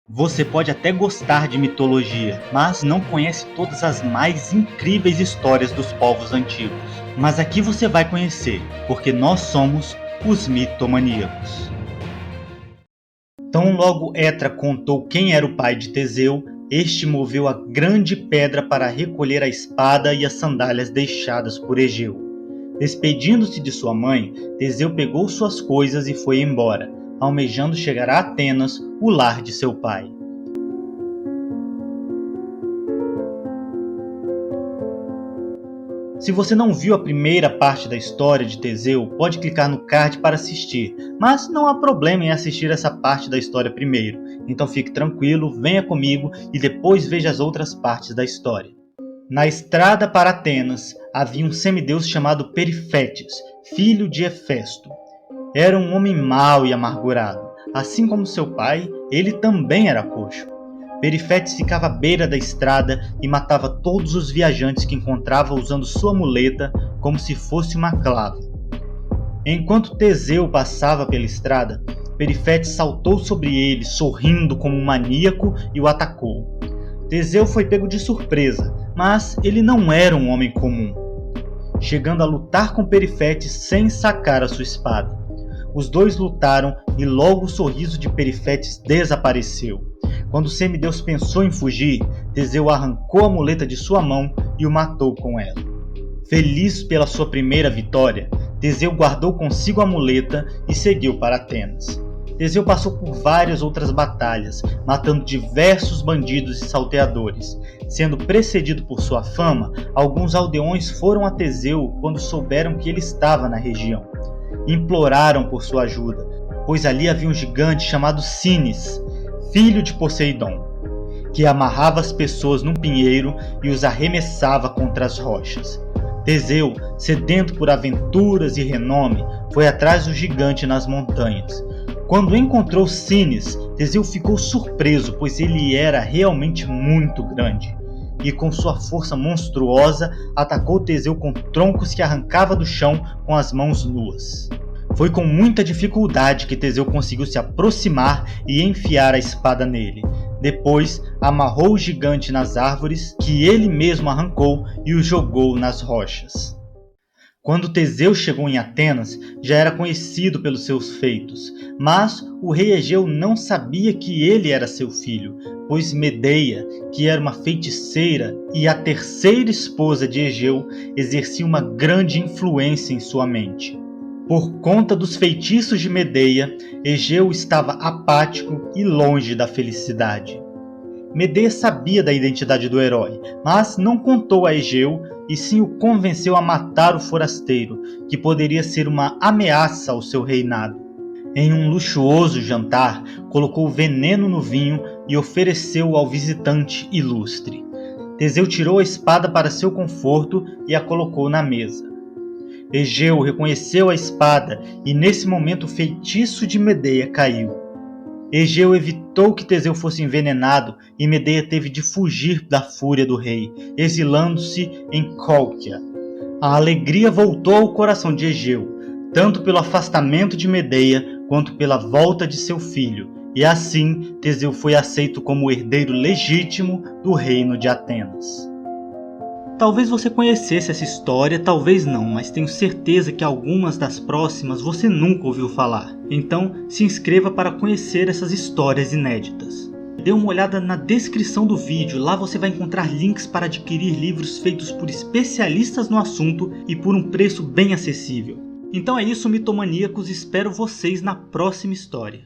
Você pode até gostar de mitologia, mas não conhece todas as mais incríveis histórias dos povos antigos. Mas aqui você vai conhecer, porque nós somos os mitomaníacos. Tão logo Etra contou quem era o pai de Teseu, este moveu a grande pedra para recolher a espada e as sandálias deixadas por Egeu. Despedindo-se de sua mãe, Teseu pegou suas coisas e foi embora, almejando chegar a Atenas, o lar de seu pai. Se você não viu a primeira parte da história de Teseu, pode clicar no card para assistir, mas não há problema em assistir essa parte da história primeiro, então fique tranquilo, venha comigo e depois veja as outras partes da história. Na estrada para Atenas, havia um semideus chamado Perifétes, filho de Hefesto. Era um homem mau e amargurado. Assim como seu pai, ele também era coxo. Perifétes ficava à beira da estrada e matava todos os viajantes que encontrava usando sua muleta como se fosse uma clava. Enquanto Teseu passava pela estrada, Perifétes saltou sobre ele, sorrindo como um maníaco, e o atacou. Teseu foi pego de surpresa, mas ele não era um homem comum, chegando a lutar com Perifétes sem sacar a sua espada. Os dois lutaram e logo o sorriso de Perifétes desapareceu. Quando o semideus pensou em fugir, Teseu arrancou a muleta de sua mão e o matou com ela. Feliz pela sua primeira vitória, Teseu guardou consigo a muleta e seguiu para Atenas. Teseu passou por várias outras batalhas, matando diversos bandidos e salteadores. Sendo precedido por sua fama, alguns aldeões foram a Teseu quando souberam que ele estava na região. Imploraram por sua ajuda, pois ali havia um gigante chamado Cínis, filho de Poseidon, que amarrava as pessoas num pinheiro e os arremessava contra as rochas. Teseu, sedento por aventuras e renome, foi atrás do gigante nas montanhas. Quando encontrou Cínis, Teseu ficou surpreso, pois ele era realmente muito grande. E com sua força monstruosa, atacou Teseu com troncos que arrancava do chão com as mãos nuas. Foi com muita dificuldade que Teseu conseguiu se aproximar e enfiar a espada nele. Depois, amarrou o gigante nas árvores, que ele mesmo arrancou, e o jogou nas rochas. Quando Teseu chegou em Atenas, já era conhecido pelos seus feitos, mas o rei Egeu não sabia que ele era seu filho, pois Medeia, que era uma feiticeira e a terceira esposa de Egeu, exercia uma grande influência em sua mente. Por conta dos feitiços de Medeia, Egeu estava apático e longe da felicidade. Medeia sabia da identidade do herói, mas não contou a Egeu e sim o convenceu a matar o forasteiro, que poderia ser uma ameaça ao seu reinado. Em um luxuoso jantar, colocou veneno no vinho e ofereceu ao visitante ilustre. Teseu tirou a espada para seu conforto e a colocou na mesa. Egeu reconheceu a espada e nesse momento o feitiço de Medeia caiu. Egeu evitou que Teseu fosse envenenado e Medeia teve de fugir da fúria do rei, exilando-se em Cólquia. A alegria voltou ao coração de Egeu, tanto pelo afastamento de Medeia quanto pela volta de seu filho, e assim Teseu foi aceito como o herdeiro legítimo do reino de Atenas. Talvez você conhecesse essa história, talvez não, mas tenho certeza que algumas das próximas você nunca ouviu falar. Então, se inscreva para conhecer essas histórias inéditas. Dê uma olhada na descrição do vídeo, lá você vai encontrar links para adquirir livros feitos por especialistas no assunto e por um preço bem acessível. Então é isso, mitomaníacos, espero vocês na próxima história.